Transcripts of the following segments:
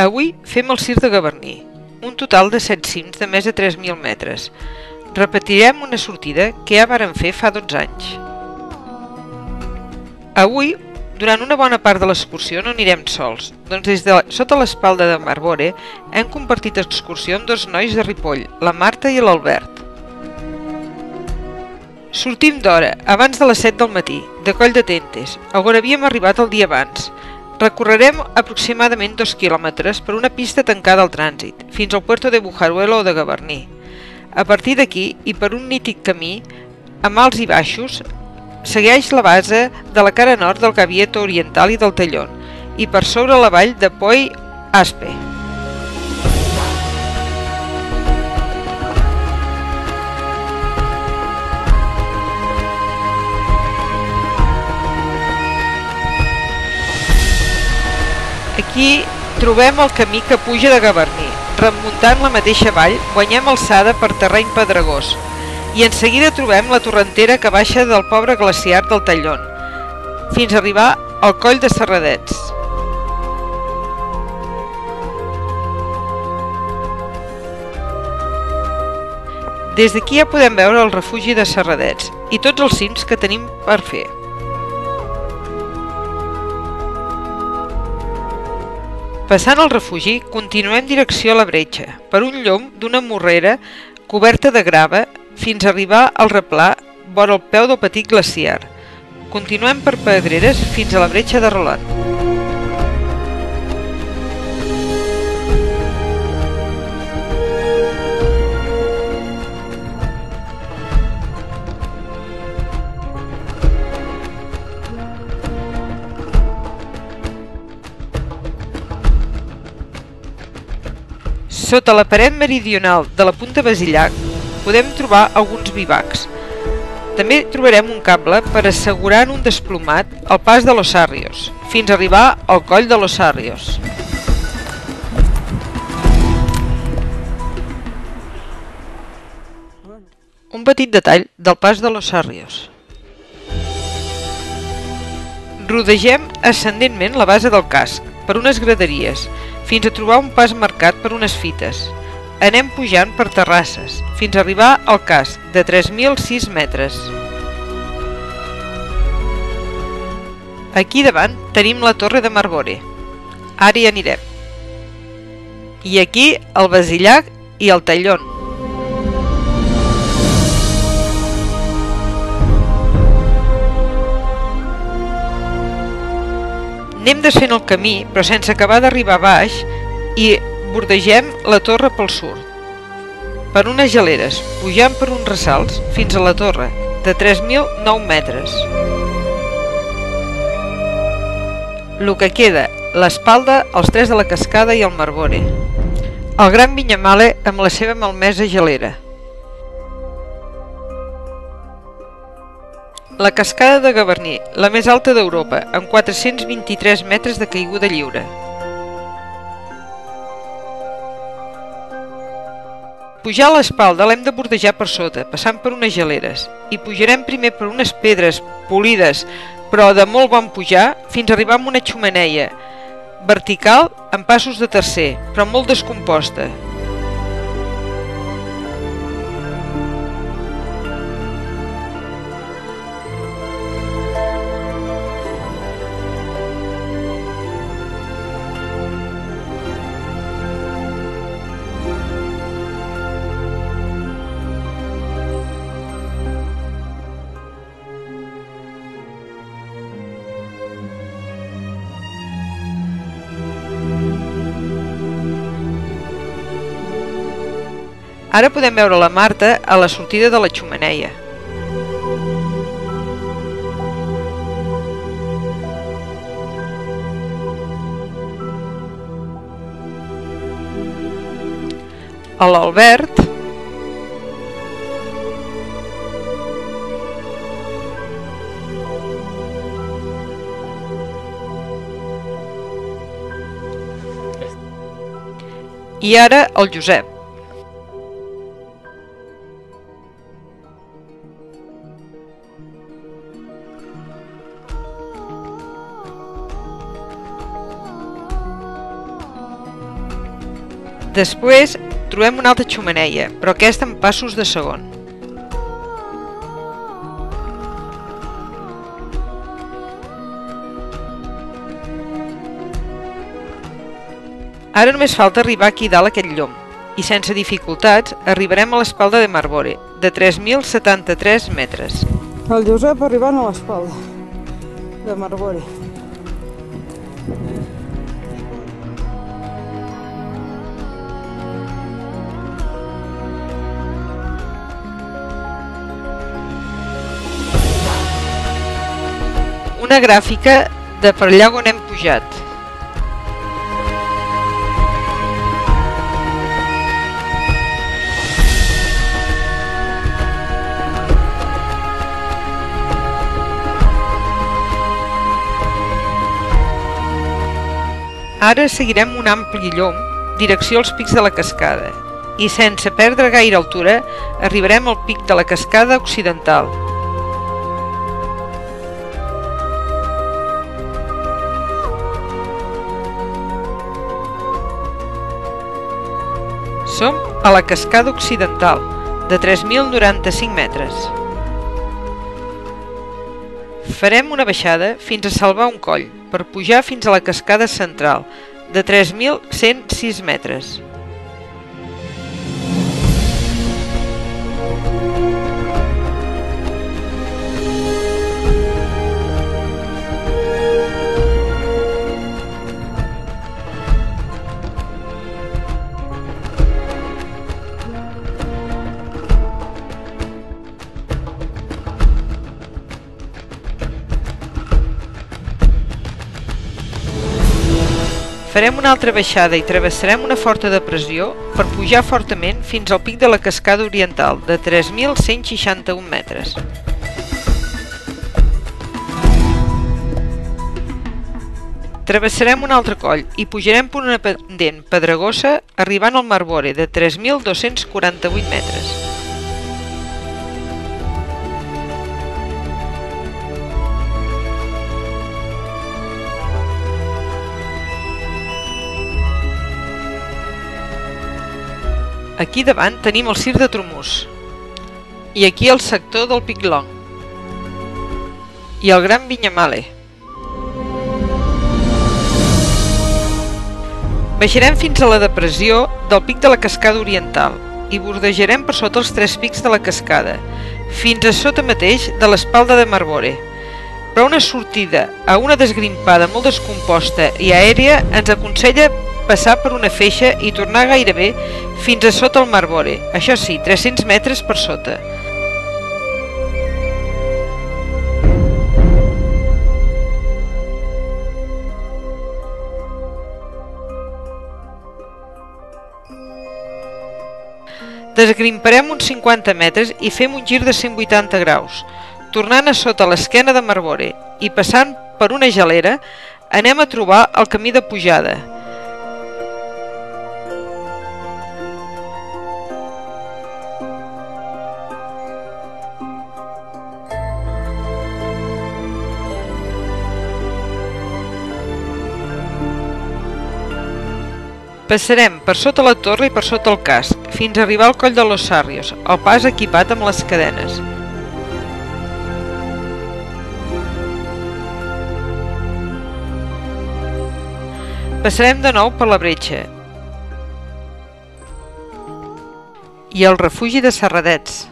Avui fem el Cir de Gavarní, un total de 7 cims de més de 3.000 metres. Repetirem una sortida que ja vàrem fer fa 12 anys. Avui, durant una bona part de l'excursió no anirem sols, doncs des de sota l'espalda de Marbore hem compartit excursió amb dos nois de Ripoll, la Marta i l'Albert. Sortim d'hora, abans de les 7 del matí, de Coll de Tentes, on havíem arribat el dia abans. Recorrerem aproximadament 2 quilòmetres per una pista tancada al trànsit, fins al puerto de Bujaruelo o de Gavarní. A partir d'aquí, i per un nítid camí, amb alts i baixos, segueix la base de la cara nord del Gavieto Oriental i del Tallón, i per sobre la vall de Poi Aspe. Aquí trobem el camí que puja de Gavarní. Remuntant la mateixa vall, guanyem alçada per terreny pedregós i en seguida trobem la torrentera que baixa del pobre glaciar del Tallón, fins a arribar al Coll de Serradets. Des d'aquí ja podem veure el refugi de Serradets i tots els cims que tenim per fer. Passant el refugi, continuem direcció a la Bretxa, per un llom d'una morrera coberta de grava fins a arribar al replà vora el peu del petit glaciar. Continuem per pedreres fins a la Bretxa de Roland. Sota la paret meridional de la Punta Basillac podem trobar alguns bivacs. També trobarem un cable per assegurar en un desplomat el pas de Los Sarrios, fins a arribar al Coll de Los Sarrios. Un petit detall del pas de Los Sarrios. Rodegem ascendentment la base del casc per unes graderies, fins a trobar un pas marcat per unes fites. Anem pujant per terrasses, fins a arribar al casc, de 3.006 metres. Aquí davant tenim la Torre de Marbore. Ara hi anirem. I aquí el Basillac i el Tallón. Anem desfent el camí, però sense acabar d'arribar a baix, i bordegem la torre pel sud, per unes geleres, pujant per uns ressalts fins a la torre, de 3.009 metres. El que queda, l'espalda, els tres de la cascada i el Marbore. El Gran Vinyamale amb la seva malmesa gelera. La cascada de Gavarní, la més alta d'Europa, amb 423 metres de caiguda lliure. Pujar a l'espalda l'hem de bordejar per sota, passant per unes geleres, i pujarem primer per unes pedres polides, però de molt bon pujar, fins a arribar a una xemeneia, vertical amb passos de tercer, però molt descomposta. Ara podem veure la Marta a la sortida de la xemeneia. A l'Albert i ara el Josep. Després trobem una altra xemeneia, però aquesta amb passos de segon. Ara només falta arribar aquí dalt a aquest llom, i sense dificultats arribarem a l'espalda de Marbore, de 3.073 metres. El Josep arribant a l'espalda de Marbore. Una gràfica de per allà on hem pujat. Ara seguirem un ampli llom, direcció als pics de la cascada, i sense perdre gaire altura arribarem al pic de la cascada occidental. Som a la cascada occidental, de 3.095 metres. Farem una baixada fins a salvar un coll, per pujar fins a la cascada central, de 3.106 metres. Farem una altra baixada i travessarem una forta depressió per pujar fortament fins al pic de la cascada oriental, de 3.161 metres. Travessarem un altre coll i pujarem per una pendent pedregosa arribant al Marbore, de 3.248 metres. Aquí davant tenim el Circ de Trumús i aquí el sector del Pic Long i el Gran Vinyamale. Baixarem fins a la depressió del pic de la cascada oriental i bordejarem per sota els tres pics de la cascada, fins a sota mateix de l'espalda de Marbore. Però una sortida a una desgrimpada molt descomposta i aèria ens aconsella passar per una feixa i tornar gairebé fins a sota el Marbore, això sí, 300 metres per sota. Desgrimparem uns 50 metres i fem un gir de 180 graus, tornant a sota l'esquena de Marbore i passant per una gelera anem a trobar el camí de pujada. Passarem per sota la torre i per sota el casc, fins a arribar al coll de Los Sarrios, el pas equipat amb les cadenes. Passarem de nou per la bretxa i el refugi de Serradets.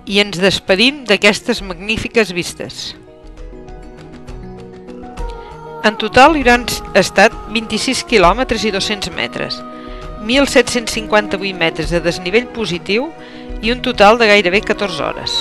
I ens despedim d'aquestes magnífiques vistes. En total hi hauran estat 26 quilòmetres i 200 metres, 1.758 metres de desnivell positiu i un total de gairebé 14 hores.